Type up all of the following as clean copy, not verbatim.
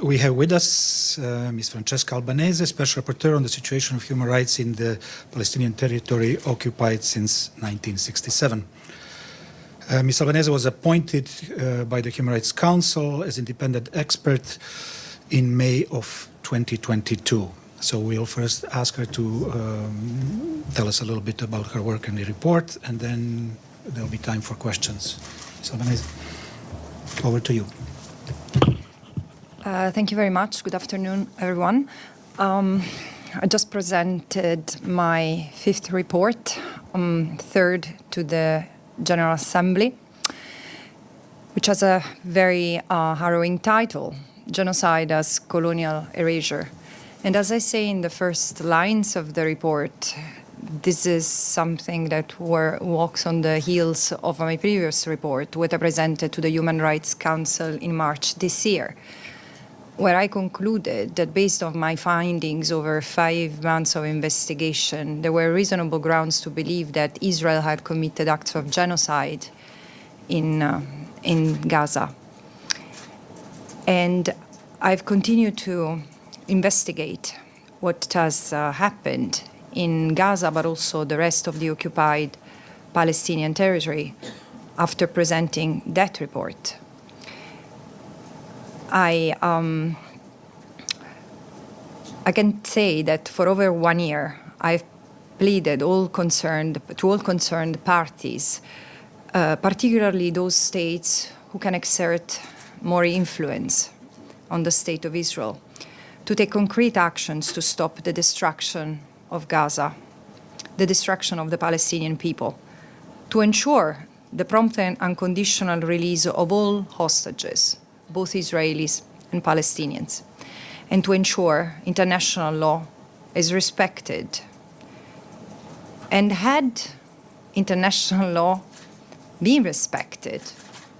We have with us Ms. Francesca Albanese, Special Rapporteur on the situation of human rights in the Palestinian territory occupied since 1967. Ms. Albanese was appointed by the Human Rights Council as independent expert in May of 2022. So we'll first ask her to tell us a little bit about her work and the report, and then there'll be time for questions. Ms. Albanese, over to you. Thank you very much. Good afternoon, everyone. I just presented my 5th report, 3rd to the General Assembly, which has a very harrowing title, Genocide as Colonial Erasure. And as I say in the first lines of the report, this is something that walks on the heels of my previous report, which I presented to the Human Rights Council in March this year, where I concluded that based on my findings over 5 months of investigation, there were reasonable grounds to believe that Israel had committed acts of genocide in Gaza. And I've continued to investigate what has happened in Gaza, but also the rest of the occupied Palestinian territory after presenting that report. I can say that for over 1 year, I've pleaded to all concerned parties, particularly those states who can exert more influence on the State of Israel, to take concrete actions to stop the destruction of Gaza, the destruction of the Palestinian people, to ensure the prompt and unconditional release of all hostages, both Israelis and Palestinians, and to ensure international law is respected. And had international law been respected,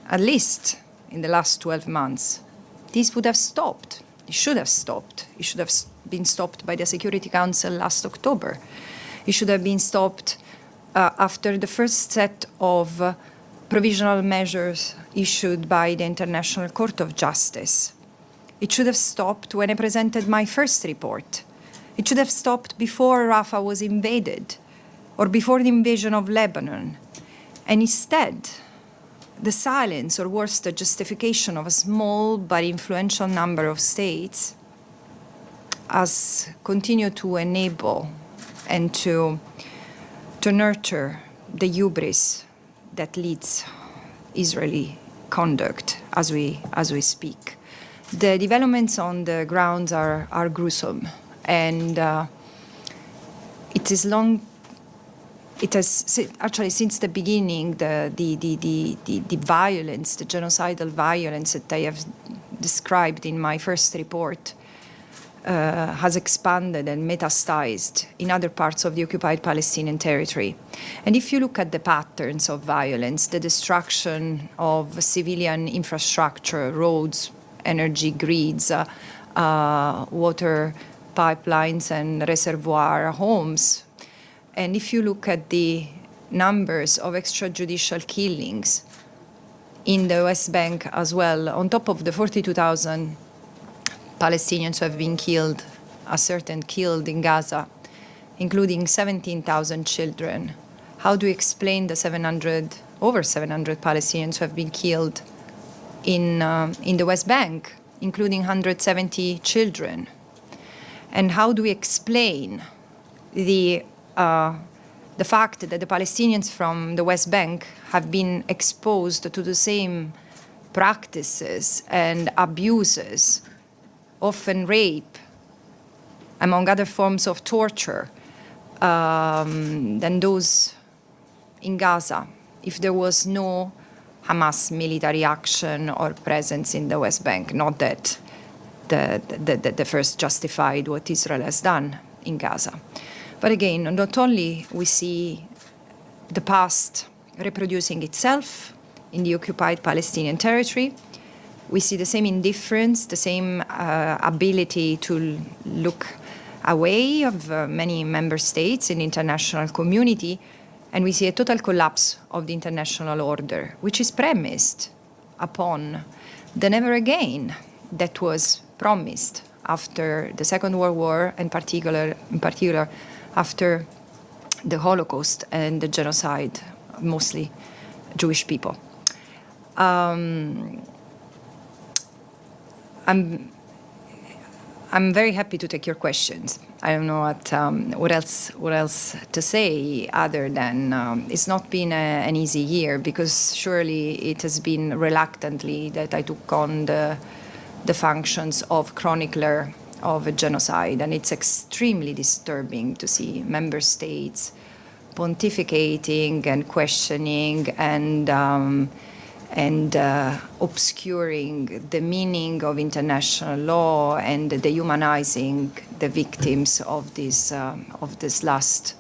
at least in the last 12 months, this would have stopped. It should have stopped. It should have been stopped by the Security Council last October. It should have been stopped after the first set of provisional measures issued by the International Court of Justice. It should have stopped when I presented my first report. It should have stopped before Rafah was invaded or before the invasion of Lebanon. And instead, the silence, or worse, the justification of a small but influential number of states has continued to enable and to nurture the hubris that leads Israeli conduct as we speak. The developments on the grounds are gruesome, and it has actually since the beginning the violence, the genocidal violence that I have described in my first report has expanded and metastasized in other parts of the occupied Palestinian territory. And if you look at the patterns of violence, the destruction of civilian infrastructure, roads, energy grids, water pipelines and reservoir homes, and if you look at the numbers of extrajudicial killings in the West Bank as well, on top of the 42,000 Palestinians who have been killed, killed in Gaza, including 17,000 children, how do you explain the over 700 Palestinians who have been killed in the West Bank, including 170 children? And how do we explain the fact that the Palestinians from the West Bank have been exposed to the same practices and abuses, often rape, among other forms of torture, than those in Gaza, if there was no Hamas military action or presence in the West Bank? Not that the first justified what Israel has done in Gaza. But again, not only we see the past reproducing itself in the occupied Palestinian territory, we see the same indifference, the same ability to look away of many member states in the international community, and we see a total collapse of the international order, which is premised upon the never again that was promised after the Second World War, in particular after the Holocaust and the genocide, mostly Jewish people. I'm very happy to take your questions. I don't know what else to say other than it's not been an easy year, because surely it has been reluctantly that I took on the functions of chronicler of a genocide, and it's extremely disturbing to see member states pontificating and questioning and obscuring the meaning of international law and dehumanizing the victims of this last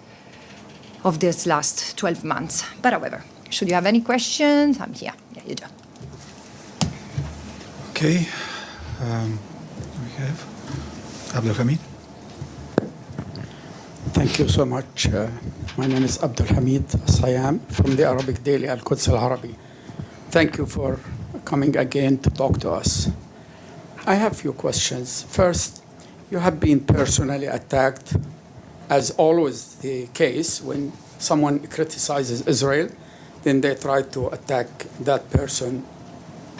12 months. But however, should you have any questions, I'm here. Yeah, you do. Okay. We have Abdul Hamid. Thank you so much. My name is Abdul Hamid Sayam from the Arabic daily Al-Quds Al-Arabi. Thank you for coming again to talk to us. I have a few questions. First, you have been personally attacked, as always the case when someone criticizes Israel, then they try to attack that person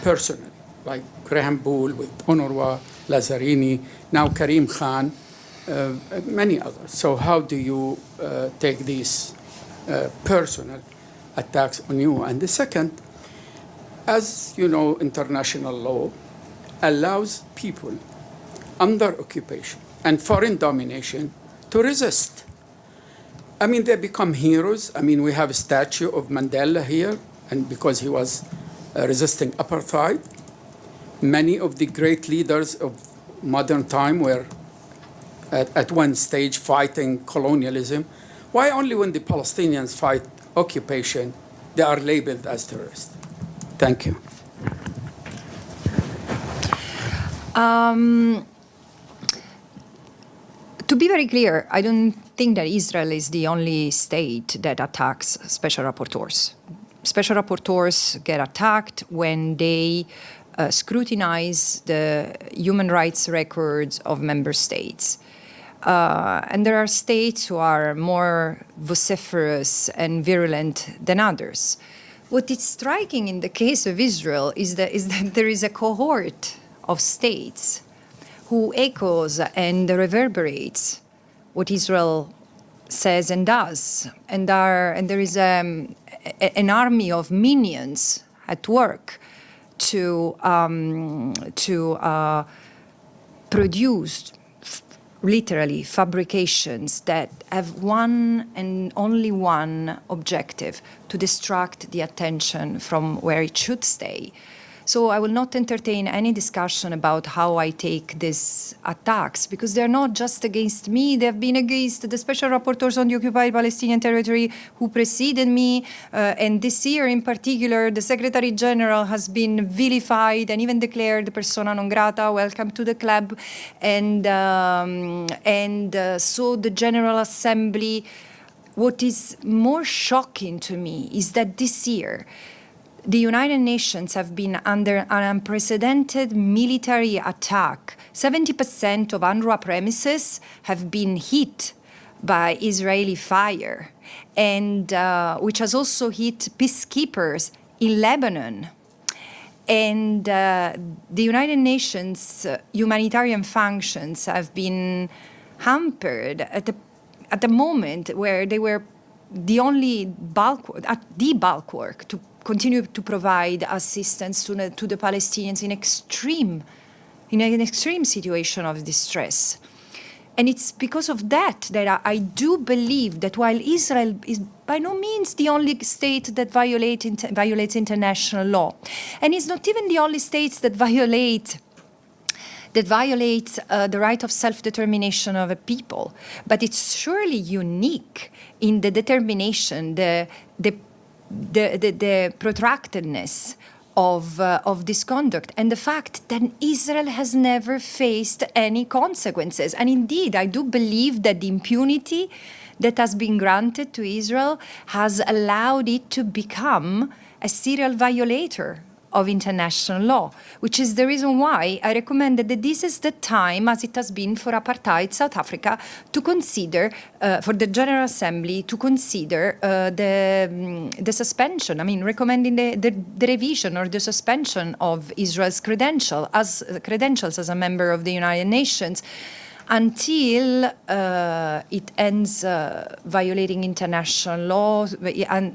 personally, like Graham Bull with UNRWA, Lazzarini, now Karim Khan, many others. So how do you take these personal attacks on you? And the second, as you know, international law allows people under occupation and foreign domination to resist. I mean, they become heroes. I mean, we have a statue of Mandela here, and because he was resisting apartheid. Many of the great leaders of modern time were at one stage fighting colonialism. Why only when the Palestinians fight occupation, they are labeled as terrorists? Thank you. To be very clear, I don't think that Israel is the only state that attacks special rapporteurs. Special rapporteurs get attacked when they scrutinize the human rights records of member states. And there are states who are more vociferous and virulent than others. What is striking in the case of Israel is that there is a cohort of states who echoes and reverberates what Israel says and does. And there is an army of minions at work to produce literally fabrications that have one and only one objective: to distract the attention from where it should stay. So I will not entertain any discussion about how I take these attacks, because they're not just against me. They have been against the special rapporteurs on the Occupied Palestinian Territory who preceded me. And this year in particular, the Secretary General has been vilified and even declared persona non grata. Welcome to the club. And so the General Assembly. What is more shocking to me is that this year, the United Nations have been under an unprecedented military attack. 70% of UNRWA premises have been hit by Israeli fire, and which has also hit peacekeepers in Lebanon. And the United Nations humanitarian functions have been hampered at the moment where they were the only bulk work to continue to provide assistance to the Palestinians in an extreme situation of distress. And it's because of that I do believe that while Israel is by no means the only state that violates international law, and it's not even the only states that violates the right of self-determination of a people, but it's surely unique in the determination, the protractedness of this conduct, and the fact that Israel has never faced any consequences. And indeed, I do believe that the impunity that has been granted to Israel has allowed it to become a serial violator of international law, which is the reason why I recommended that this is the time, as it has been for apartheid South Africa, to consider, for the General Assembly, to consider the suspension, recommending the revision or the suspension of Israel's credentials as a member of the United Nations, until it ends violating international law,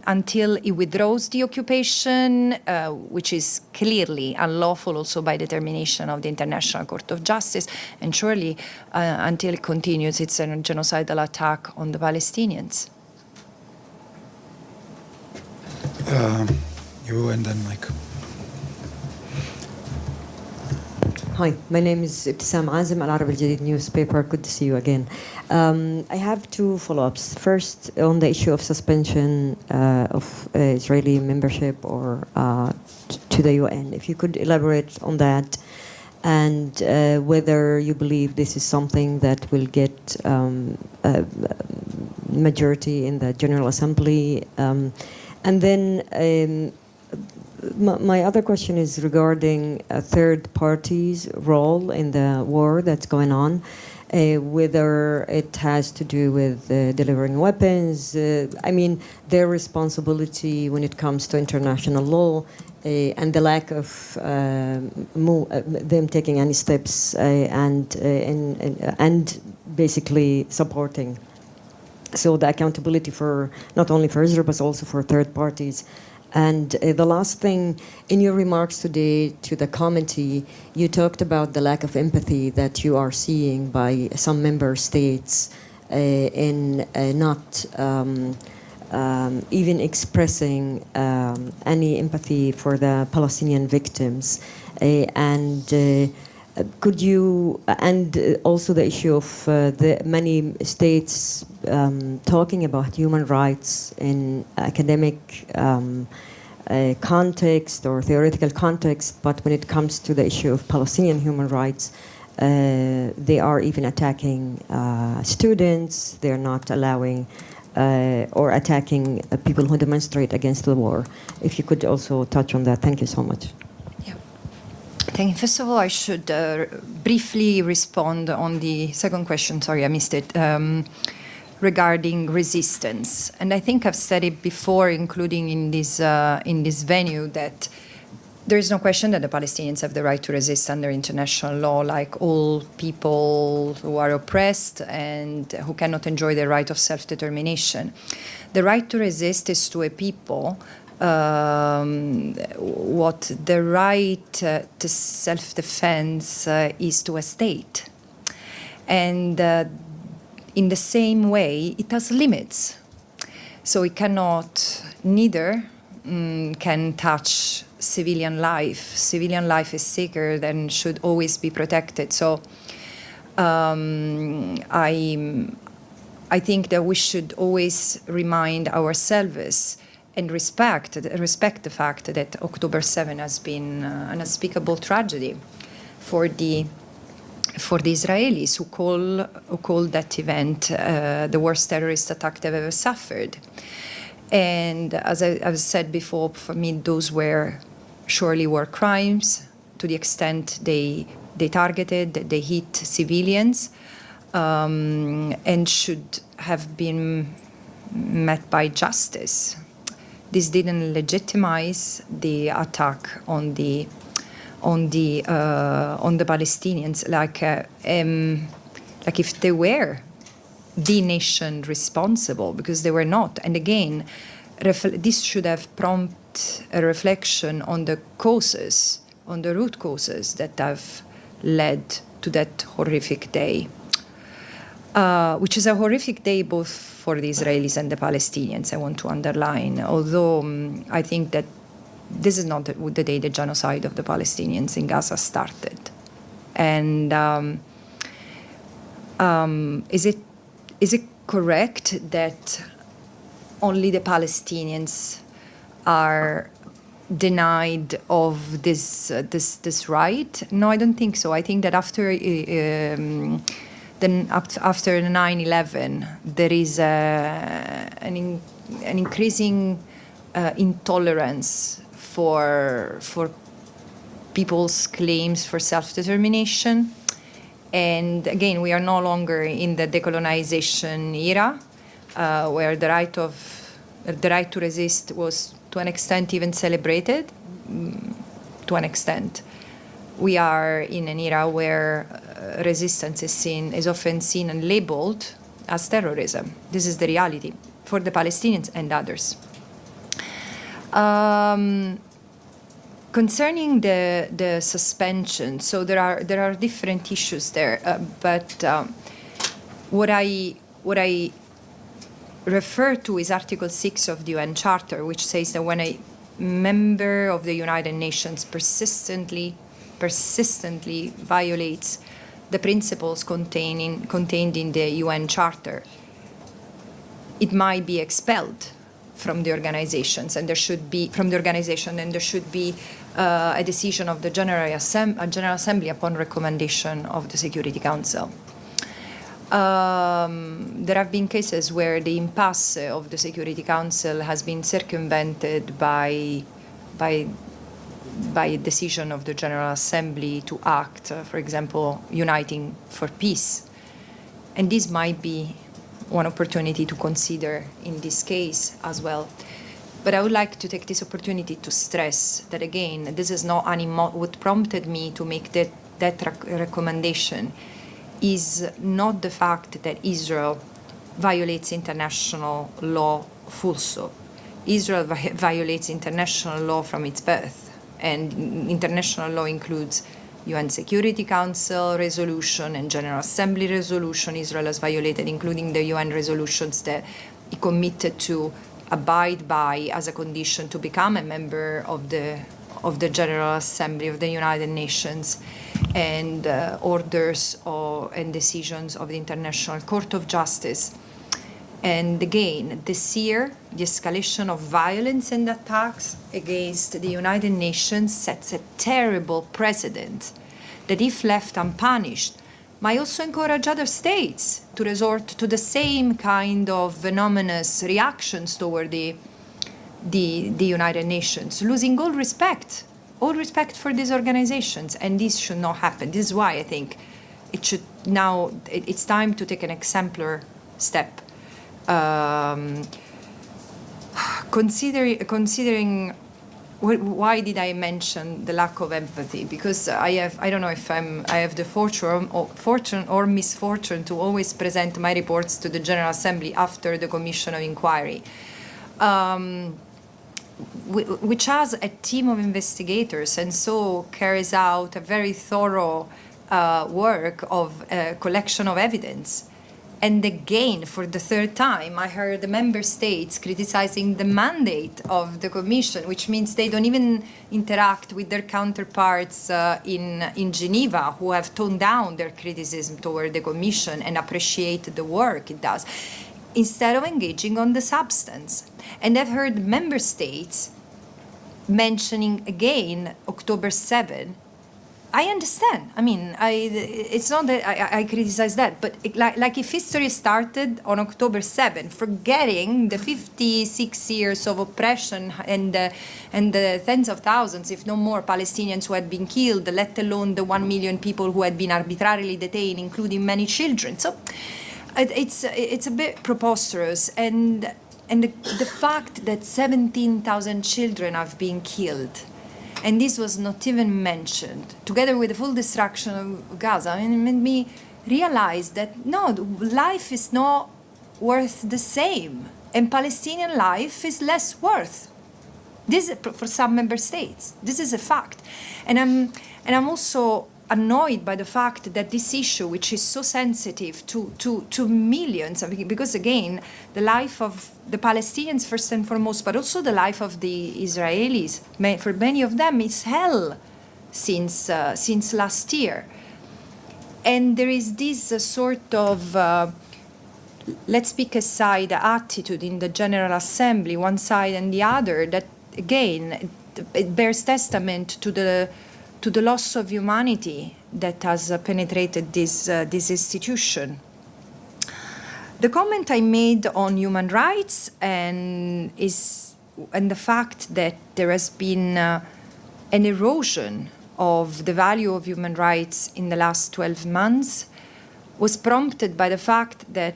until it withdraws the occupation, which is clearly unlawful also by determination of the International Court of Justice, and surely until it continues its genocidal attack on the Palestinians. You and then Mike. Hi, my name is Ibtisam Azim, Al Arab Al Jadid newspaper. Good to see you again. I have two follow-ups. First, on the issue of suspension of Israeli membership or to the UN. If you could elaborate on that, and whether you believe this is something that will get a majority in the General Assembly. And then my other question is regarding third parties' role in the war that's going on, whether it has to do with delivering weapons, their responsibility when it comes to international law, and the lack of them taking any steps and basically supporting. So the accountability for not only for Israel but also for third parties. And the last thing, in your remarks today to the committee, you talked about the lack of empathy that you are seeing by some member states in not even expressing any empathy for the Palestinian victims. Could you, and also the issue of the many states talking about human rights in academic context or theoretical context, but when it comes to the issue of Palestinian human rights, they are even attacking students, they're not allowing or attacking people who demonstrate against the war. If you could also touch on that. Thank you so much. First of all, I should briefly respond on the second question. Sorry, I missed it. Regarding resistance, and I think I've said it before, including in this venue, that there is no question that the Palestinians have the right to resist under international law, like all people who are oppressed and who cannot enjoy the right of self-determination. The right to resist is to a people what the right to self-defense is to a state. And in the same way, it has limits. So it cannot, neither can touch civilian life. Civilian life is sacred and should always be protected. So I think that we should always remind ourselves and respect the fact that October 7 has been an unspeakable tragedy for the Israelis who call that event the worst terrorist attack they've ever suffered. And as I've said before, for me, those surely were crimes to the extent they targeted, they hit civilians, and should have been met by justice. This didn't legitimize the attack on the Palestinians, like if they were the nation responsible, because they were not. And again, this should have prompted a reflection on the causes, on the root causes that have led to that horrific day, which is a horrific day both for the Israelis and the Palestinians, I want to underline, although I think that this is not the day the genocide of the Palestinians in Gaza started. And is it correct that only the Palestinians are denied of this right? No, I don't think so. I think that after 9/11, there is an increasing intolerance for people's claims for self-determination. And again, we are no longer in the decolonization era, where the right to resist was, to an extent, even celebrated. To an extent, we are in an era where resistance is often seen and labeled as terrorism. This is the reality for the Palestinians and others. Concerning the suspension, so there are different issues there, but what I refer to is Article 6 of the UN Charter, which says that when a member of the United Nations persistently violates the principles contained in the UN Charter, it might be expelled from the organizations, and there should be a decision of the General Assembly upon recommendation of the Security Council. There have been cases where the impasse of the Security Council has been circumvented by a decision of the General Assembly to act, for example, uniting for peace. And this might be one opportunity to consider in this case as well. But I would like to take this opportunity to stress that, again, this is not what prompted me to make that recommendation is not the fact that Israel violates international law full stop. Israel violates international law from its birth, and international law includes UN Security Council resolution and General Assembly resolution Israel has violated, including the UN resolutions that it committed to abide by as a condition to become a member of the General Assembly of the United Nations, and orders and decisions of the International Court of Justice. And again, this year, the escalation of violence and attacks against the United Nations sets a terrible precedent that, if left unpunished, might also encourage other states to resort to the same kind of venomous reactions toward the United Nations, losing all respect for these organizations. And this should not happen. This is why I think it's time to take an exemplar step. Considering why did I mention the lack of empathy? Because I don't know if I have the fortune or misfortune to always present my reports to the General Assembly after the Commission of Inquiry, which has a team of investigators and so carries out a very thorough work of collection of evidence. And again, for the third time, I heard the member states criticizing the mandate of the Commission, which means they don't even interact with their counterparts in Geneva, who have toned down their criticism toward the Commission and appreciate the work it does, instead of engaging on the substance. And I've heard member states mentioning again October 7. I understand. I mean, it's not that I criticize that, but like if history started on October 7, forgetting the 56 years of oppression and the tens of thousands, if no more, Palestinians who had been killed, let alone the 1 million people who had been arbitrarily detained, including many children. So it's a bit preposterous, and the fact that 17,000 children have been killed. And this was not even mentioned, together with the full destruction of Gaza. I mean, it made me realize that, no, life is not worth the same, and Palestinian life is less worth. This is, for some member states, this is a fact. And I'm also annoyed by the fact that this issue, which is so sensitive to millions, because again, the life of the Palestinians first and foremost, but also the life of the Israelis, for many of them, is hell since last year. And there is this sort of let's pick a side attitude in the General Assembly, one side and the other, that again, it bears testament to the loss of humanity that has penetrated this institution. The comment I made on human rights and the fact that there has been an erosion of the value of human rights in the last 12 months was prompted by the fact that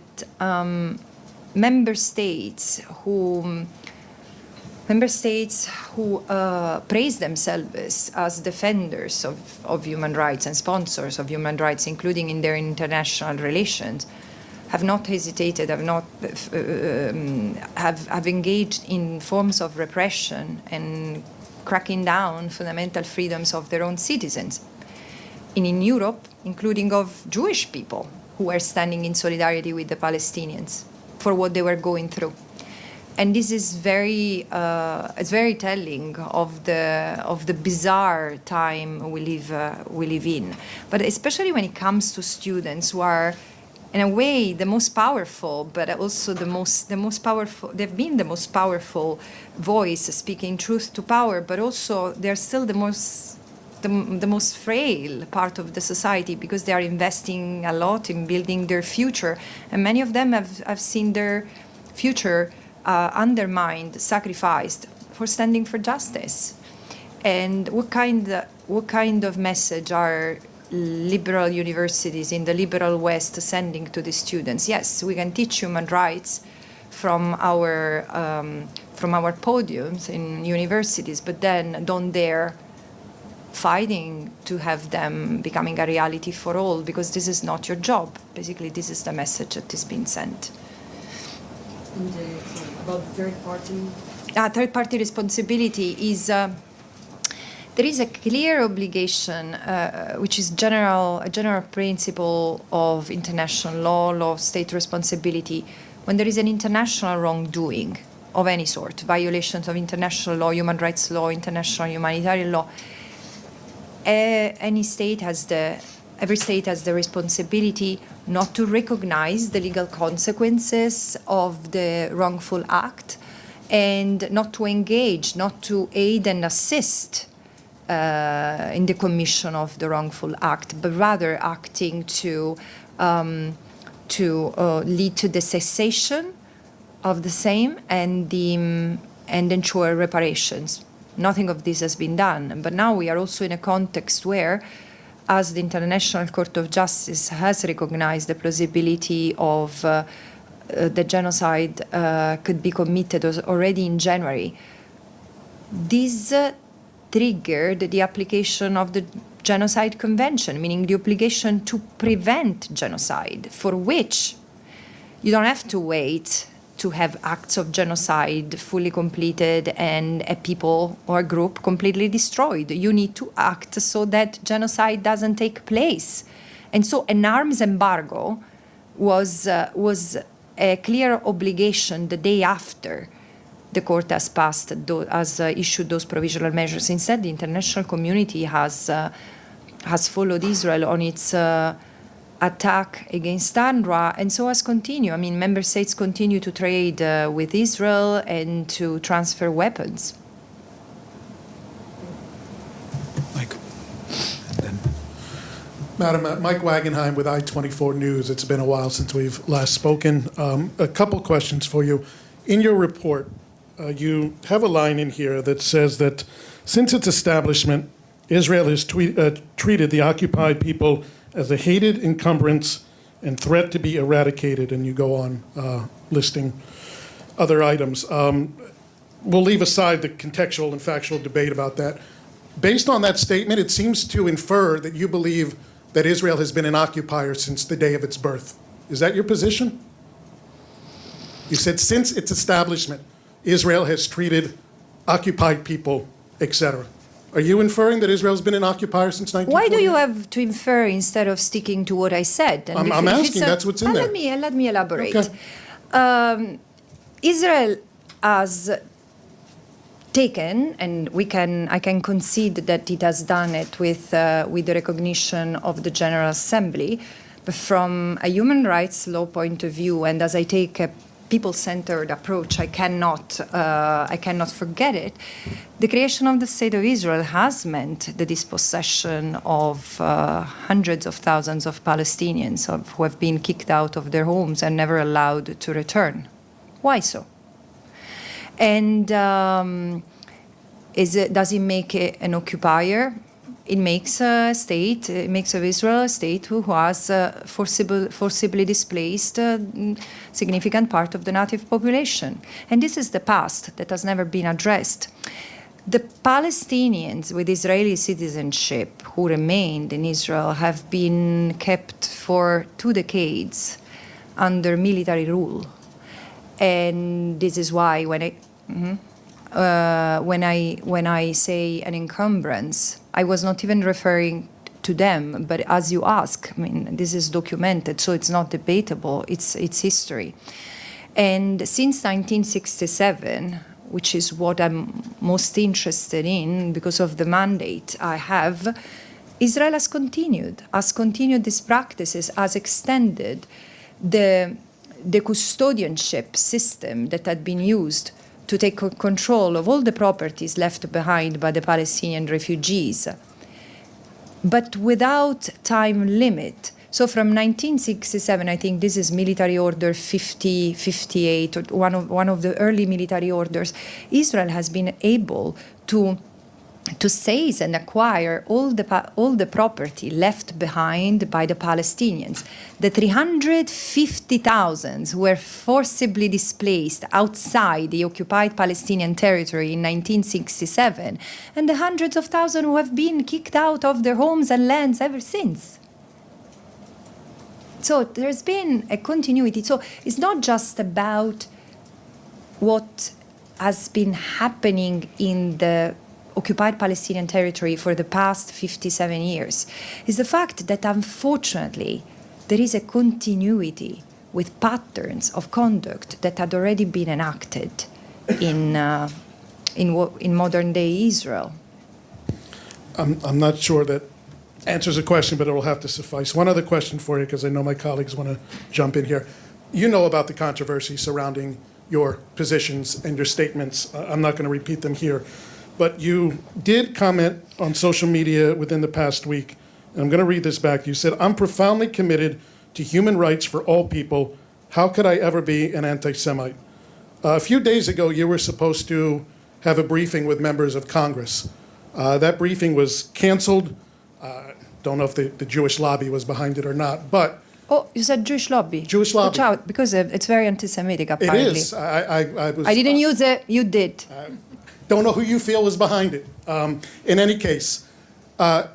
member states who praise themselves as defenders of human rights and sponsors of human rights, including in their international relations, have not hesitated, have engaged in forms of repression and cracking down fundamental freedoms of their own citizens. And in Europe, including of Jewish people who were standing in solidarity with the Palestinians for what they were going through. And this is it's very telling of the bizarre time we live in. But especially when it comes to students who are, in a way, the most powerful, but also the most powerful. They've been the most powerful voice speaking truth to power, but also they're still the most frail part of the society because they are investing a lot in building their future, and many of them have seen their future undermined, sacrificed for standing for justice. And what kind of message are liberal universities in the liberal West sending to the students? Yes, we can teach human rights from our podiums in universities, but then don't dare fighting to have them becoming a reality for all, because this is not your job. Basically, this is the message that is being sent. And, about third party? Third-party responsibility is there is a clear obligation, which is a general principle of international law of state responsibility. When there is an international wrongdoing of any sort, violations of international law, human rights law, international humanitarian law, every state has the responsibility not to recognize the legal consequences of the wrongful act, and not to engage, not to aid and assist in the commission of the wrongful act, but rather acting to lead to the cessation of the same and ensure reparations. Nothing of this has been done, but now we are also in a context where, as the International Court of Justice has recognized the plausibility of the genocide could be committed already in January, this triggered the application of the Genocide Convention, meaning the obligation to prevent genocide, for which you don't have to wait to have acts of genocide fully completed and a people or a group completely destroyed. You need to act so that genocide doesn't take place. And so an arms embargo was a clear obligation the day after the court has issued those provisional measures. Instead, the international community has followed Israel on its attack against UNRWA, and so has continued. I mean, member states continue to trade with Israel and to transfer weapons. Mike. And then. Madam, Mike Wagenheim with I-24 News. It's been a while since we've last spoken. A couple questions for you. In your report, you have a line in here that says that since its establishment, Israel has treated the occupied people as a hated encumbrance and threat to be eradicated, and you go on listing other items. We'll leave aside the contextual and factual debate about that. Based on that statement, it seems to infer that you believe that Israel has been an occupier since the day of its birth. Is that your position? You said since its establishment, Israel has treated occupied people, etc. Are you inferring that Israel's been an occupier since 1948? Why do you have to infer instead of sticking to what I said? And I'm asking, that's what's in there. Let me elaborate. Okay. Israel has taken, and I can concede that it has done it with the recognition of the General Assembly, but from a human rights law point of view, and as I take a people-centered approach, I cannot forget it. The creation of the State of Israel has meant the dispossession of hundreds of thousands of Palestinians who have been kicked out of their homes and never allowed to return. Why so? And does it make it an occupier? it makes a state, it makes of Israel a state who has forcibly displaced a significant part of the native population. And this is the past that has never been addressed. The Palestinians with Israeli citizenship who remained in Israel have been kept for 2 decades under military rule. And this is why when I say an encumbrance, I was not even referring to them, but as you ask, I mean, this is documented, so it's not debatable, it's history. And since 1967, which is what I'm most interested in because of the mandate I have, Israel has continued these practices, has extended the custodianship system that had been used to take control of all the properties left behind by the Palestinian refugees, but without time limit. So from 1967, I think this is Military Order 58, or one of the early military orders, Israel has been able to seize and acquire all the property left behind by the Palestinians. The 350,000 who were forcibly displaced outside the occupied Palestinian territory in 1967, and the hundreds of thousands who have been kicked out of their homes and lands ever since. So there's been a continuity. So it's not just about what has been happening in the occupied Palestinian territory for the past 57 years. It's the fact that unfortunately there is a continuity with patterns of conduct that had already been enacted in modern day Israel. I'm not sure that answers a question, but it will have to suffice. One other question for you, because I know my colleagues want to jump in here. You know about the controversy surrounding your positions and your statements. I'm not going to repeat them here. But you did comment on social media within the past week, and I'm going to read this back. You said, "I'm profoundly committed to human rights for all people. How could I ever be an anti-Semite?" A few days ago, you were supposed to have a briefing with members of Congress. That briefing was canceled. Don't know if the Jewish lobby was behind it or not, but... Oh, you said Jewish lobby. Jewish lobby. Watch out, because it's very anti-Semitic, apparently. It is. I didn't use it. You did. Don't know who you feel was behind it. In any case,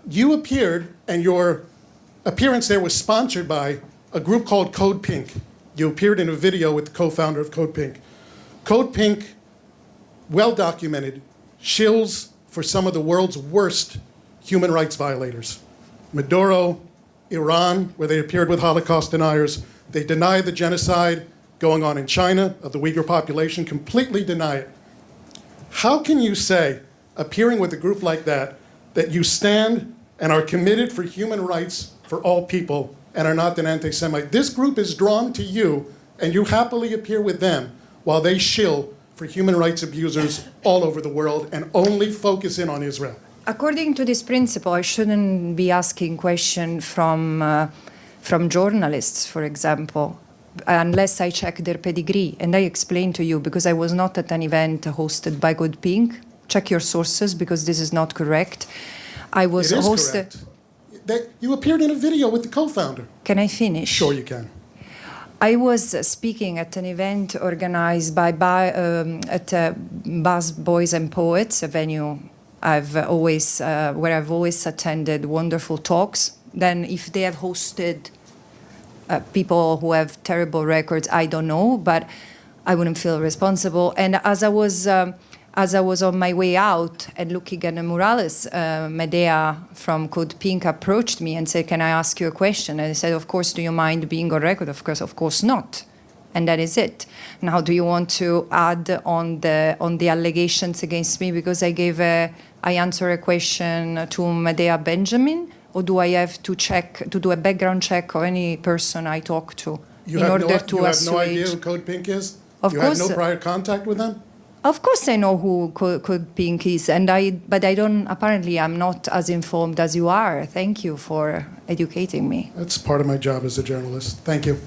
you appeared, and your appearance there was sponsored by a group called Code Pink. You appeared in a video with the co-founder of Code Pink. Code Pink, well documented, shills for some of the world's worst human rights violators. Maduro, Iran, where they appeared with Holocaust deniers. They deny the genocide going on in China of the Uyghur population, completely deny it. How can you say, appearing with a group like that, that you stand and are committed for human rights for all people and are not an anti-Semite? This group is drawn to you, and you happily appear with them while they shill for human rights abusers all over the world and only focus in on Israel. According to this principle, I shouldn't be asking questions from journalists, for example, unless I check their pedigree. And I explained to you, because I was not at an event hosted by Code Pink. Check your sources, because this is not correct. I was hosted. Correct. You appeared in a video with the co-founder. Can I finish? Sure you can. I was speaking at an event organized by Buzz Boys and Poets, a venue where I've always attended wonderful talks. Then if they have hosted people who have terrible records, I don't know, but I wouldn't feel responsible. And as I was on my way out and looking at the murales, Medea from Code Pink approached me and said, "Can I ask you a question?" And I said, "Of course, do you mind being on record?" Of course not. And that is it. Now, do you want to add on the allegations against me because I answer a question to Medea Benjamin, or do I have to do a background check of any person I talk to You have no idea who Code Pink is? Of course. You had no prior contact with them? Of course I know who Code Pink is, but I don't. Apparently, I'm not as informed as you are. Thank you for educating me. That's part of my job as a journalist. Thank you.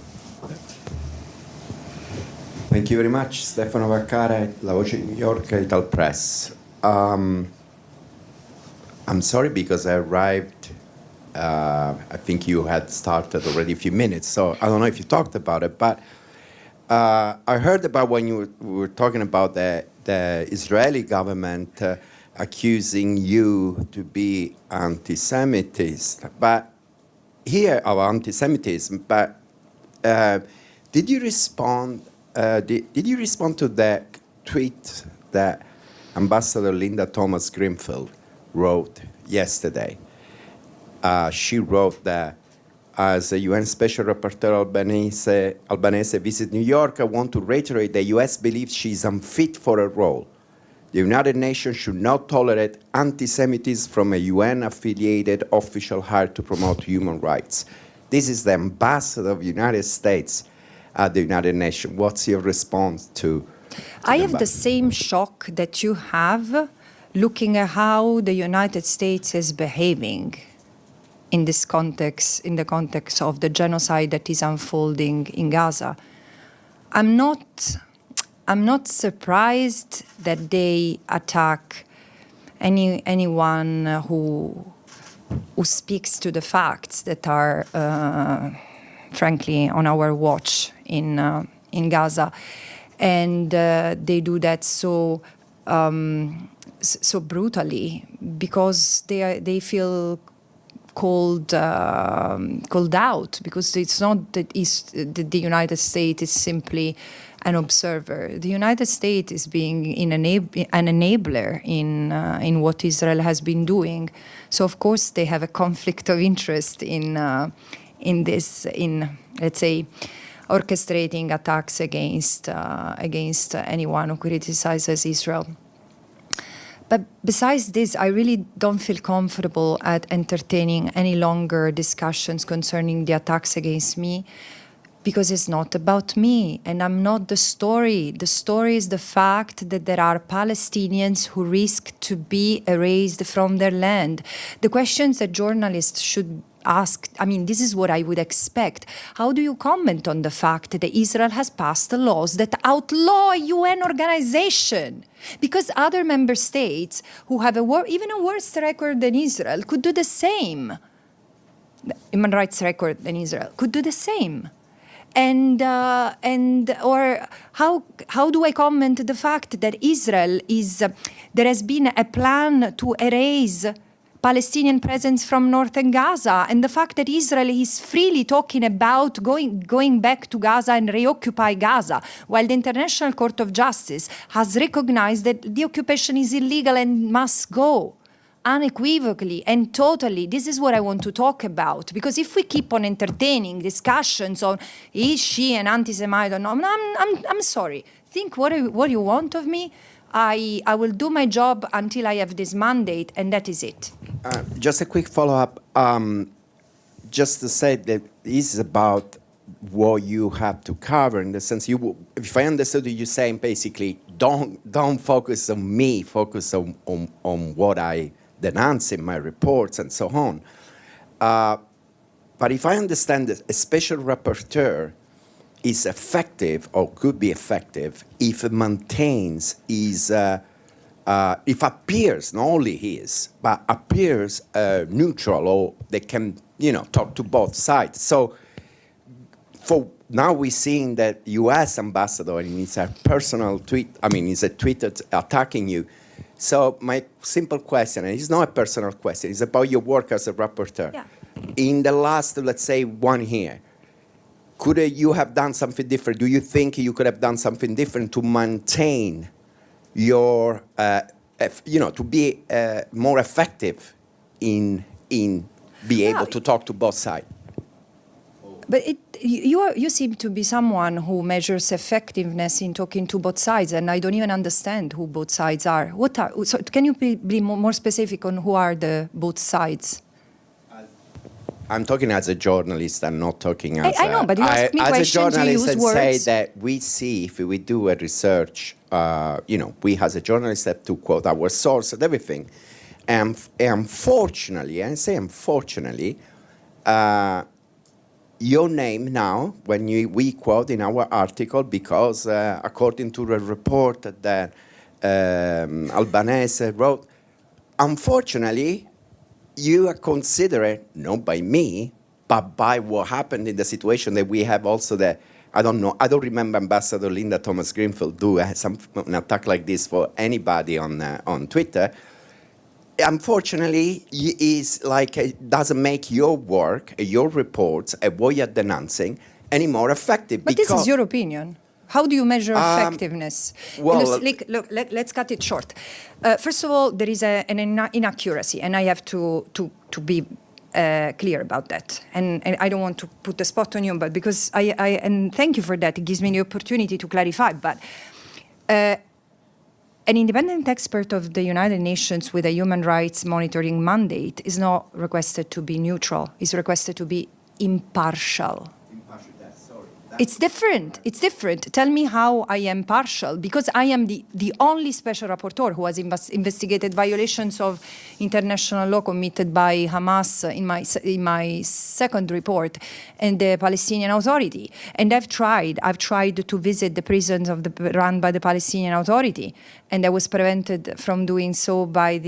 Thank you very much. Stefano Vaccaro, La Voce di New York, Ital Press. I'm sorry because I arrived, I think you had started already a few minutes, so I don't know if you talked about it, but I heard about when you were talking about the Israeli government accusing you to be anti-Semitist, but here of anti-Semitism, but did you respond to the tweet that Ambassador Linda Thomas-Greenfield wrote yesterday? She wrote that as a UN Special Rapporteur Albanese visits New York, I want to reiterate the US believes she is unfit for her role. The United Nations should not tolerate anti-Semitism from a UN-affiliated official hired to promote human rights. This is the ambassador of the United States at the United Nations. What's your response to I have the same shock that you have looking at how the United States is behaving in this context, in the context of the genocide that is unfolding in Gaza. I'm not surprised that they attack anyone who speaks to the facts that are, frankly, on our watch in Gaza, and they do that so brutally because they feel called out, because it's not that the United States is simply an observer. The United States is being an enabler in what Israel has been doing. So of course they have a conflict of interest in this, let's say, orchestrating attacks against anyone who criticizes Israel. But besides this, I really don't feel comfortable at entertaining any longer discussions concerning the attacks against me, because it's not about me, and I'm not the story. The story is the fact that there are Palestinians who risk to be erased from their land. The questions that journalists should ask, I mean, this is what I would expect. How do you comment on the fact that Israel has passed laws that outlaw a UN organization? Because other member states who have even a worse record than Israel could do the same. The human rights record than Israel could do the same. Or how do I comment the fact that Israel there has been a plan to erase Palestinian presence from northern Gaza, and the fact that Israel is freely talking about going back to Gaza and reoccupy Gaza, while the International Court of Justice has recognized that the occupation is illegal and must go. Unequivocally and totally. This is what I want to talk about, because if we keep on entertaining discussions on is she an anti-Semite or not, I'm sorry. Think what you want of me. I will do my job until I have this mandate, and that is it. Just a quick follow-up. Just to say that this is about what you have to cover, in the sense if I understood you saying basically don't focus on me, focus on what I denounce in my reports and so on. But if I understand that a special rapporteur is effective or could be effective if it maintains if appears, not only his, but appears neutral, or they can, talk to both sides. So for now we're seeing that U.S. ambassador, and it's a personal tweet, it's a tweet attacking you. So my simple question, and it's not a personal question, it's about your work as a rapporteur. Yeah. In the last, let's say, 1 year, could you have done something different? Do you think you could have done something different to maintain your, to be more effective in be able to talk to both sides? But you seem to be someone who measures effectiveness in talking to both sides, and I don't even understand who both sides are. So can you be more specific on who are the both sides? I'm talking as a journalist. I'm not talking as I know, but you ask me questions, you use words. Say that we see, if we do a research, we as a journalist have to quote our source and everything. And unfortunately, I say unfortunately, your name now, when we quote in our article, because according to the report that Albanese wrote, unfortunately, you are considered, not by me, but by what happened in the situation that we have also the, I don't know, I don't remember Ambassador Linda Thomas Greenfield do an attack like this for anybody on Twitter. Unfortunately, is like it doesn't make your work, your reports, what you're denouncing any more effective. But this is your opinion. How do you measure effectiveness? well, Look, let's cut it short. First of all, there is an inaccuracy, and I have to be clear about that. And I don't want to put the spot on you, but because and thank you for that. It gives me the opportunity to clarify. But an independent expert of the United Nations with a human rights monitoring mandate is not requested to be neutral. It's requested to be impartial. It's different. It's different. Tell me how I am partial, because I am the only special rapporteur who has investigated violations of international law committed by Hamas in my second report and the Palestinian Authority. And I've tried to visit the prisons run by the Palestinian Authority, and I was prevented from doing so by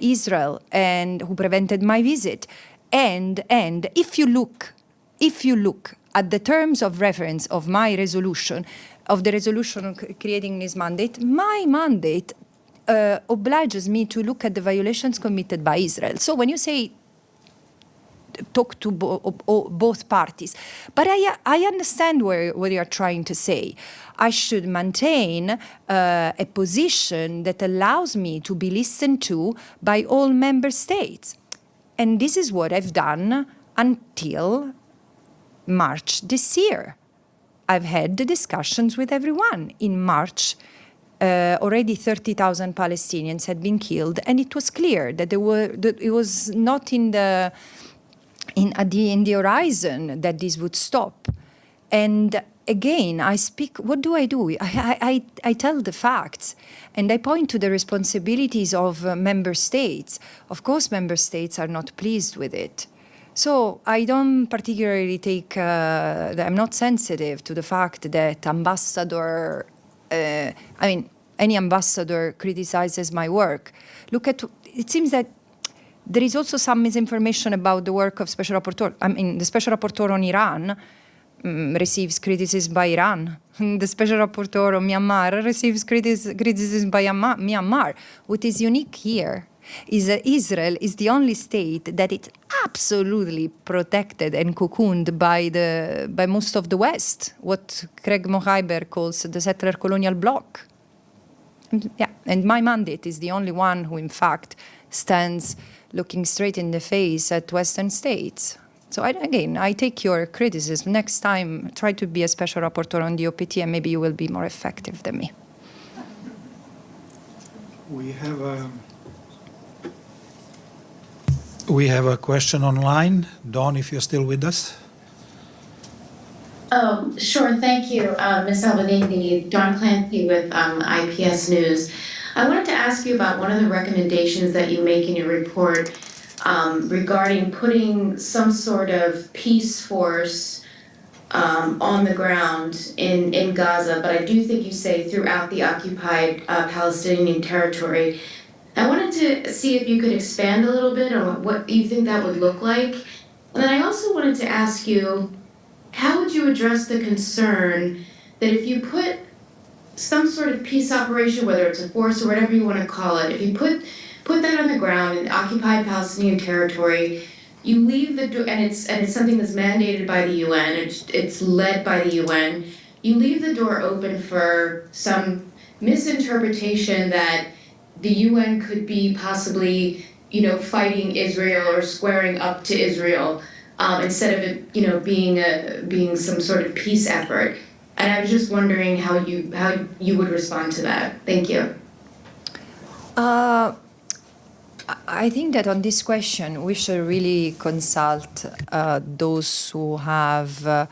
Israel, and who prevented my visit. And if you look at the terms of reference of my resolution, of the resolution creating this mandate, my mandate obliges me to look at the violations committed by Israel. So when you say talk to both parties, but I understand what you are trying to say. I should maintain a position that allows me to be listened to by all member states. And this is what I've done until March this year. I've had the discussions with everyone. In March, already 30,000 Palestinians had been killed, and it was clear that it was not in the horizon that this would stop. And again, I speak. What do? I tell the facts, and I point to the responsibilities of member states. Of course, member states are not pleased with it. So I don't particularly I'm not sensitive to the fact that any ambassador criticizes my work. It seems that there is also some misinformation about the work of Special Rapporteur. The Special Rapporteur on Iran receives criticism by Iran. The Special Rapporteur on Myanmar receives criticism by Myanmar. What is unique here is that Israel is the only state that is absolutely protected and cocooned by most of the West, what Craig Mohiber calls the settler colonial bloc. And my mandate is the only one who, in fact, stands looking straight in the face at Western states. So I take your criticism. Next time, try to be a special rapporteur on the OPT, and maybe you will be more effective than me. We have a question online. Dawn, if you're still with us. Oh, sure. Thank you, Ms. Albanese. Dawn Clancy with IPS News. I wanted to ask you about one of the recommendations that you make in your report regarding putting some sort of peace force on the ground in Gaza, but I do think you say throughout the occupied Palestinian territory. I wanted to see if you could expand a little bit on what you think that would look like. And then I also wanted to ask you, how would you address the concern that if you put some sort of peace operation, whether it's a force or whatever you want to call it, if you put that on the ground in occupied Palestinian territory, you leave the door, and it's something that's mandated by the UN, it's led by the UN, you leave the door open for some misinterpretation that the UN could be possibly, fighting Israel or squaring up to Israel instead of it, being some sort of peace effort. And I was just wondering how you would respond to that. Thank you. I think that on this question, we should really consult those who have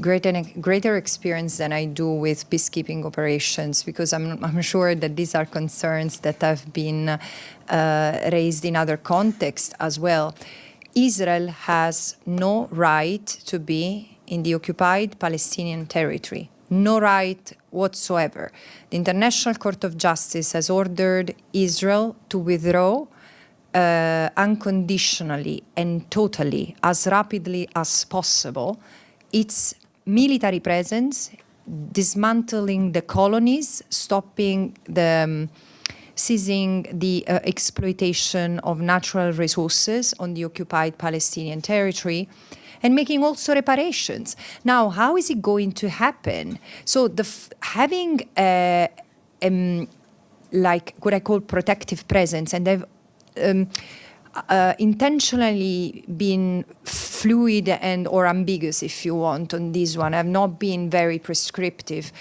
greater experience than I do with peacekeeping operations, because I'm sure that these are concerns that have been raised in other contexts as well. Israel has no right to be in the occupied Palestinian territory. No right whatsoever. The International Court of Justice has ordered Israel to withdraw unconditionally and totally, as rapidly as possible, its military presence, dismantling the colonies, stopping the ceasing the exploitation of natural resources on the occupied Palestinian territory, and making also reparations. Now, how is it going to happen? So having like what I call protective presence, and they've intentionally been fluid and or ambiguous, if you want, on this one. I've not been very prescriptive,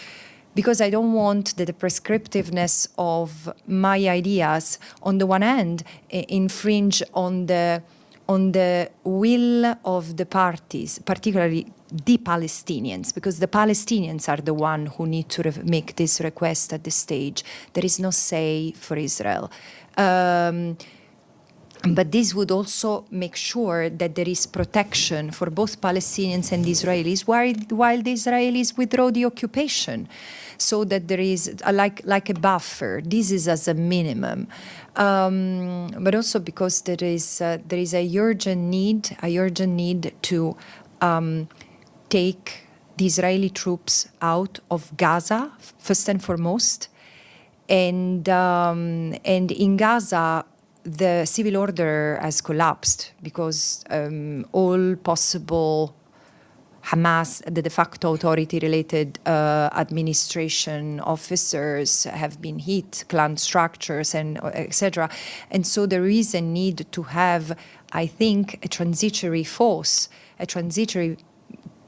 because I don't want that the prescriptiveness of my ideas, on the one hand, infringe on the will of the parties, particularly the Palestinians, because the Palestinians are the one who need to make this request at this stage. There is no say for Israel. But this would also make sure that there is protection for both Palestinians and Israelis while the Israelis withdraw the occupation, so that there is like a buffer. This is as a minimum, but also because there is a urgent need to take the Israeli troops out of Gaza first and foremost, and in Gaza, the civil order has collapsed because all possible Hamas, the de facto authority-related administration officers have been hit, clan structures, and etc. And so there is a need to have, I think, a transitory force, a transitory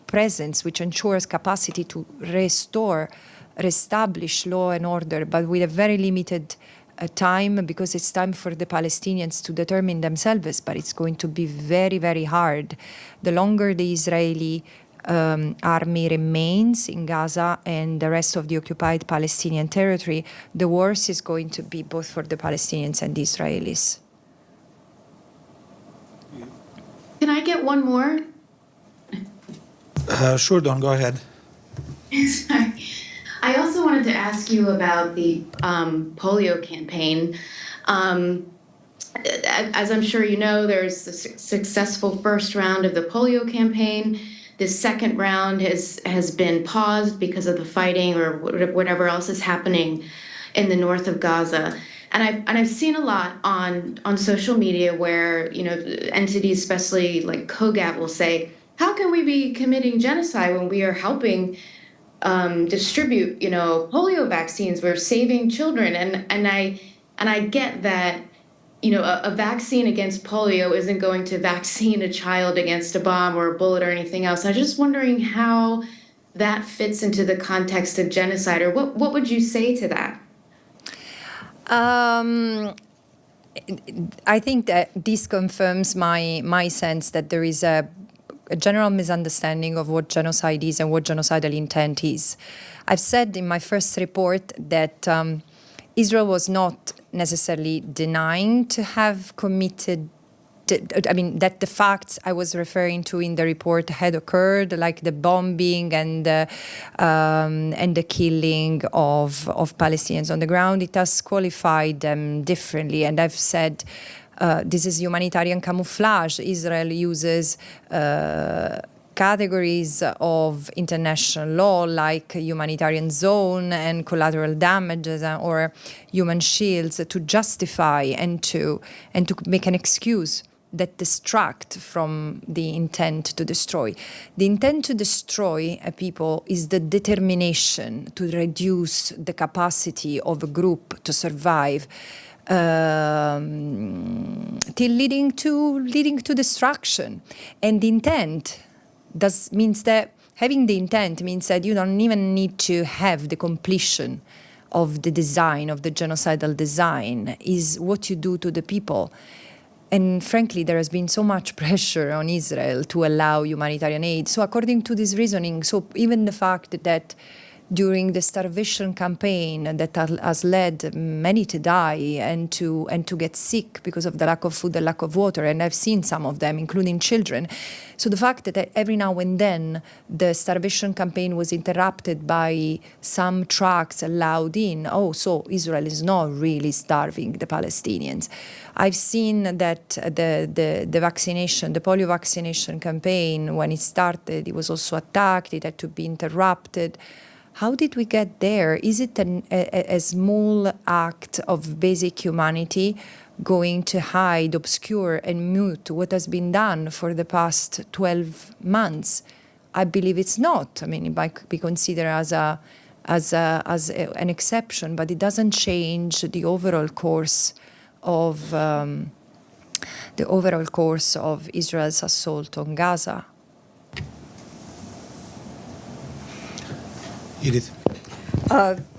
presence which ensures capacity to reestablish law and order, but with a very limited time, because it's time for the Palestinians to determine themselves, but it's going to be very, very hard. The longer the Israeli army remains in Gaza and the rest of the occupied Palestinian territory, the worse is going to be both for the Palestinians and the Israelis. Can I get one more? Sure, Dawn, go ahead. Sorry. I also wanted to ask you about the polio campaign. As I'm sure you know, there's the successful first round of the polio campaign. The second round has been paused because of the fighting or whatever else is happening in the north of Gaza. And I've seen a lot on social media where, entities, especially like COGAT, will say, how can we be committing genocide when we are helping distribute, polio vaccines? We're saving children, and I get that, a vaccine against polio isn't going to vaccine a child against a bomb or a bullet or anything else. I'm just wondering how that fits into the context of genocide, or what would you say to that? I think that this confirms my sense that there is a general misunderstanding of what genocide is and what genocidal intent is. I've said in my first report that Israel was not necessarily denying to have committed, that the facts I was referring to in the report had occurred, like the bombing and the killing of Palestinians on the ground. It has qualified them differently, and I've said this is humanitarian camouflage. Israel uses categories of international law like humanitarian zone and collateral damages or human shields to justify and to make an excuse that distract from the intent to destroy. The intent to destroy a people is the determination to reduce the capacity of a group to survive, till leading to destruction. And the intent means that having the intent means that you don't even need to have the completion of the design, of the genocidal design, is what you do to the people. And frankly, there has been so much pressure on Israel to allow humanitarian aid. So according to this reasoning, so even the fact that during the starvation campaign that has led many to die and to get sick because of the lack of food and lack of water. And I've seen some of them, including children. So the fact that every now and then the starvation campaign was interrupted by some trucks allowed in, so Israel is not really starving the Palestinians. I've seen that the vaccination, the polio vaccination campaign, when it started, it was also attacked, it had to be interrupted. How did we get there? Is it a small act of basic humanity going to hide, obscure, and mute what has been done for the past 12 months? I believe it's not. I mean, it might be considered as an exception, but it doesn't change the overall course of Israel's assault on Gaza. Edith.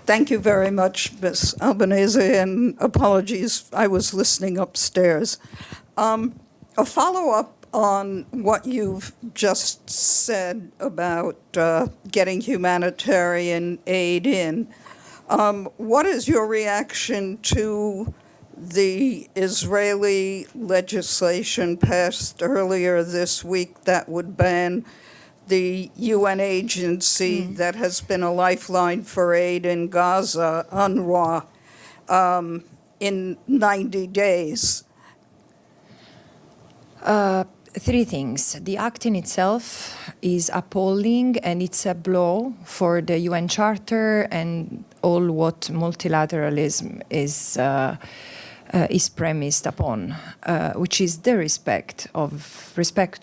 Thank you very much, Ms. Albanese, and apologies, I was listening upstairs. A follow-up on what you've just said about getting humanitarian aid in. What is your reaction to the Israeli legislation passed earlier this week that would ban the UN agency that has been a lifeline for aid in Gaza, UNRWA, in 90 days? Three things. The act in itself is appalling, and it's a blow for the UN Charter and all what multilateralism is premised upon, which is the respect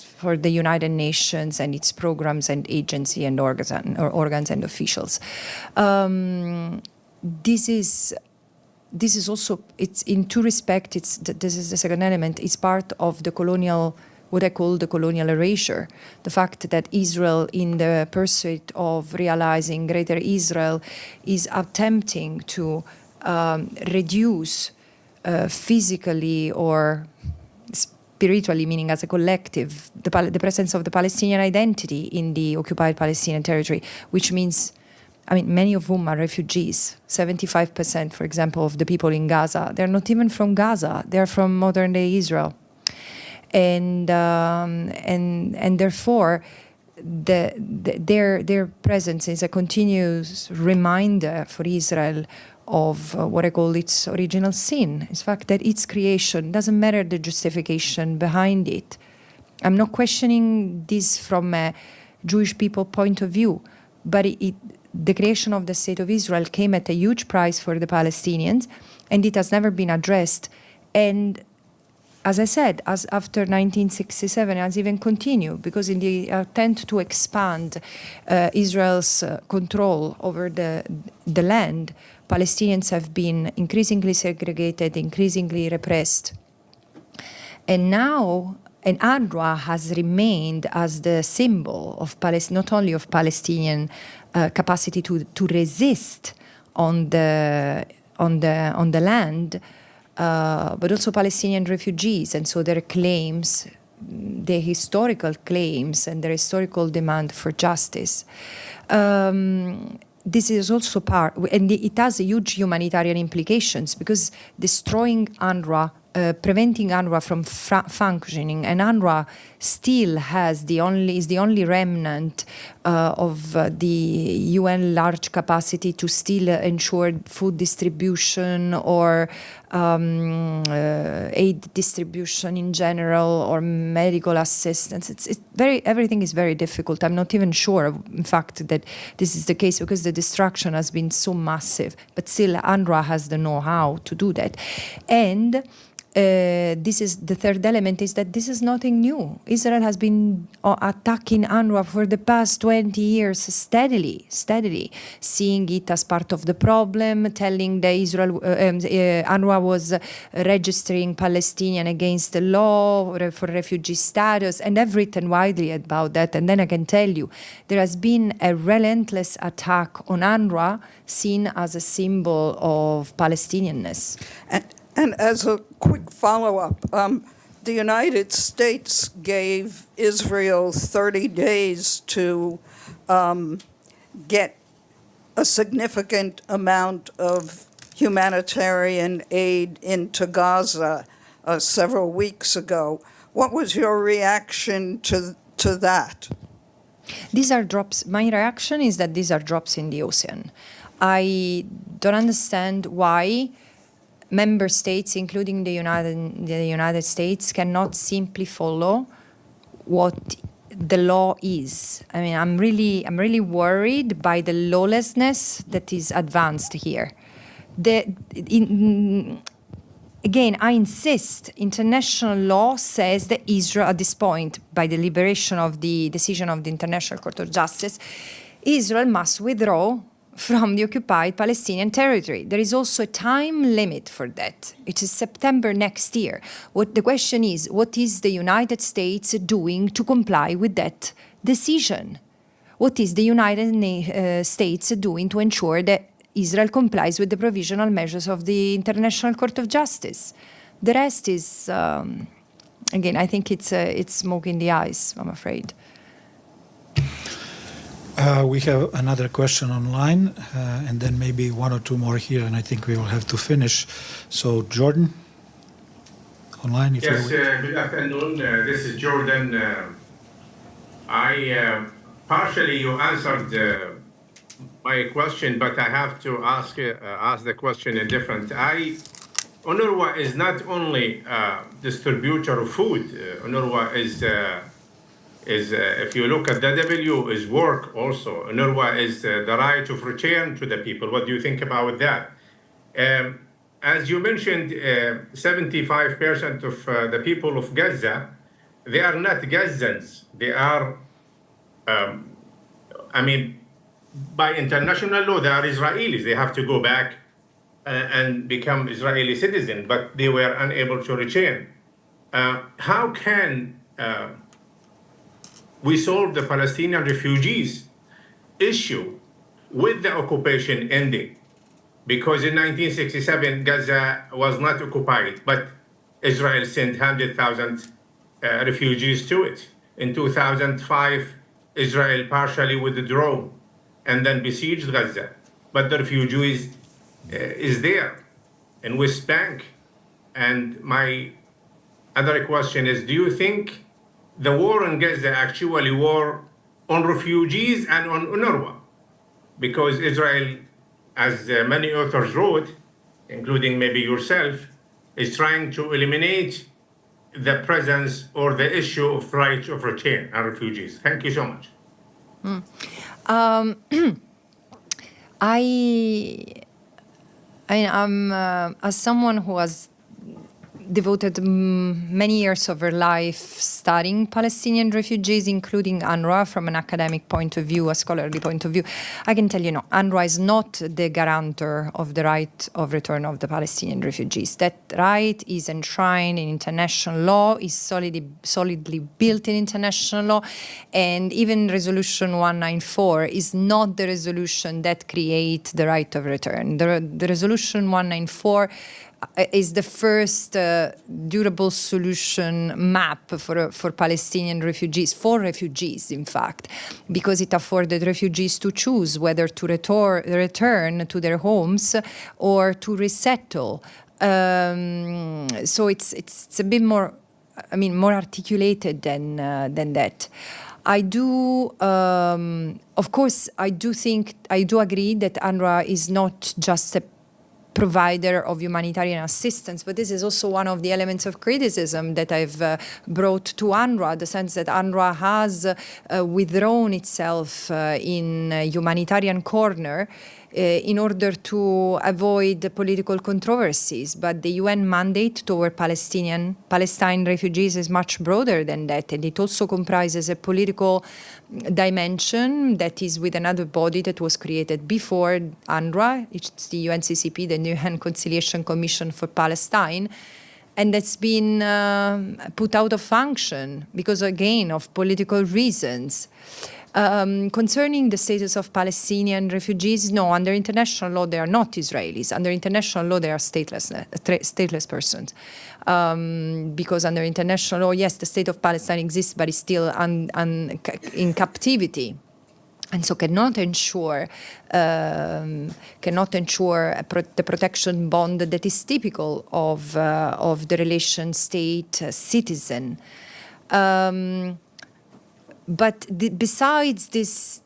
for the United Nations and its programs and agency and organs and officials. This is also, it's in two respects. This is the second element. It's part of the colonial, what I call the colonial erasure. The fact that Israel, in the pursuit of realizing Greater Israel, is attempting to reduce physically or spiritually, meaning as a collective, the presence of the Palestinian identity in the occupied Palestinian territory, which means, many of whom are refugees. 75%, for example, of the people in Gaza, they're not even from Gaza, they're from modern-day Israel. And therefore, their presence is a continuous reminder for Israel of what I call its original sin. It's the fact that its creation doesn't matter the justification behind it. I'm not questioning this from a Jewish people point of view, but the creation of the State of Israel came at a huge price for the Palestinians, and it has never been addressed. And as I said, as after 1967, it has even continued, because in the attempt to expand Israel's control over the land, Palestinians have been increasingly segregated, increasingly repressed. And now, UNRWA has remained as the symbol of not only of Palestinian capacity to resist on the land, but also Palestinian refugees, and so their claims, their historical claims, and their historical demand for justice. This is also part, and it has huge humanitarian implications, because destroying UNRWA, preventing UNRWA from functioning, and UNRWA still is the only remnant of the UN large capacity to still ensure food distribution or aid distribution in general, or medical assistance. Everything is very difficult. I'm not even sure, in fact, that this is the case, because the destruction has been so massive. But still, UNRWA has the know-how to do that. And this is the third element, is that this is nothing new. Israel has been attacking UNRWA for the past 20 years steadily, seeing it as part of the problem, telling the UNRWA was registering Palestinian against the law for refugee status, and I've written widely about that. And then I can tell you, there has been a relentless attack on UNRWA, seen as a symbol of Palestinianness. And as a quick follow-up, the United States gave Israel 30 days to get a significant amount of humanitarian aid into Gaza several weeks ago. What was your reaction to that? These are drops. My reaction is that these are drops in the ocean. I don't understand why member states, including the United States, cannot simply follow what the law is. I mean, I'm really worried by the lawlessness that is advanced here. Again, I insist, international law says that Israel, at this point, by the liberation of the decision of the International Court of Justice, Israel must withdraw from the occupied Palestinian territory. There is also a time limit for that. It is September next year. What the question is, what is the United States doing to comply with that decision? What is the United States doing to ensure that Israel complies with the provisional measures of the International Court of Justice? The rest is, again, I think it's smoke in the eyes, I'm afraid. We have another question online, and then maybe one or two more here, and I think we will have to finish. So, Jordan, online, if yes, you're good afternoon. This is Jordan. Partially you answered my question, but I have to ask the question in different. UNRWA is not only a distributor of food. UNRWA is if you look at the W, is work also. UNRWA is the right of return to the people. What do you think about that? As you mentioned, 75% of the people of Gaza, they are not Gazans. They are, by international law, they are Israelis. They have to go back and become Israeli citizens, but they were unable to return. How can we solve the Palestinian refugees issue with the occupation ending? Because in 1967, Gaza was not occupied, but Israel sent 100,000 refugees to it. In 2005, Israel partially withdrew and then besieged Gaza. But the refugees is there in West Bank. And my other question is, do you think the war in Gaza actually war on refugees and on UNRWA? Because Israel, as many authors wrote, including maybe yourself, is trying to eliminate the presence or the issue of right of return and refugees. Thank you so much. I'm as someone who has devoted many years of her life studying Palestinian refugees, including UNRWA from an academic point of view, a scholarly point of view, I can tell you, no, UNRWA is not the guarantor of the right of return of the Palestinian refugees. That right is enshrined in international law, is solidly built in international law, and even Resolution 194 is not the resolution that creates the right of return. The Resolution 194 is the first durable solution map for Palestinian refugees, in fact, because it afforded refugees to choose whether to return to their homes or to resettle. So it's a bit more, more articulated than that. I do, of course, I do agree that UNRWA is not just a provider of humanitarian assistance, but this is also one of the elements of criticism that I've brought to UNRWA, the sense that UNRWA has withdrawn itself in a humanitarian corner in order to avoid political controversies. But the UN mandate toward Palestine refugees is much broader than that, and it also comprises a political dimension that is with another body that was created before UNRWA. It's the UNCCP, the UN Conciliation Commission for Palestine, and that's been put out of function because, again, of political reasons. Concerning the status of Palestinian refugees, no, under international law, they are not Israelis. Under international law, they are stateless persons. Because under international law, yes, the state of Palestine exists, but is still in captivity. and so cannot ensure the protection bond that is typical of the relation state-citizen. But besides these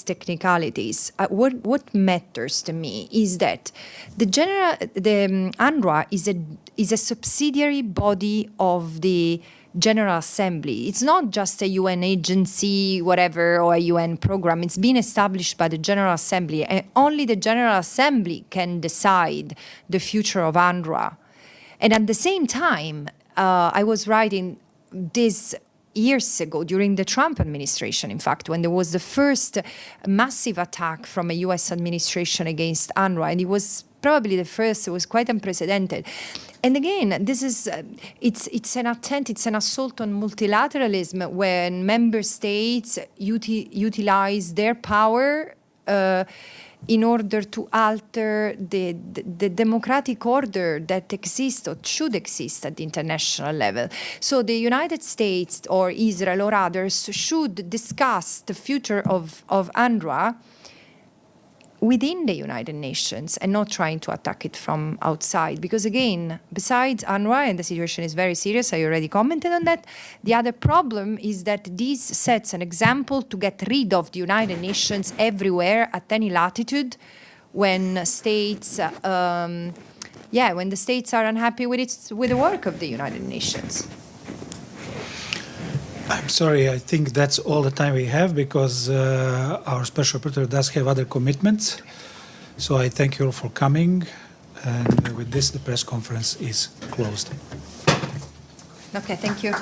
technicalities, what matters to me is that the UNRWA is a subsidiary body of the General Assembly. It's not just a UN agency, whatever, or a UN program. It's been established by the General Assembly, and only the General Assembly can decide the future of UNRWA. And at the same time, I was writing this years ago, during the Trump administration, in fact, when there was the first massive attack from a US administration against UNRWA, and it was probably the first, it was quite unprecedented. And again, this is, it's an assault on multilateralism when member states utilize their power in order to alter the democratic order that exists or should exist at the international level. So the United States or Israel or others should discuss the future of UNRWA within the United Nations and not trying to attack it from outside. Because again, besides UNRWA, and the situation is very serious, I already commented on that, the other problem is that this sets an example to get rid of the United Nations everywhere at any latitude when states, when the states are unhappy with the work of the United Nations. I'm sorry, I think that's all the time we have because our Special Rapporteur does have other commitments. So I thank you all for coming. And with this, the press conference is closed. Okay, thank you.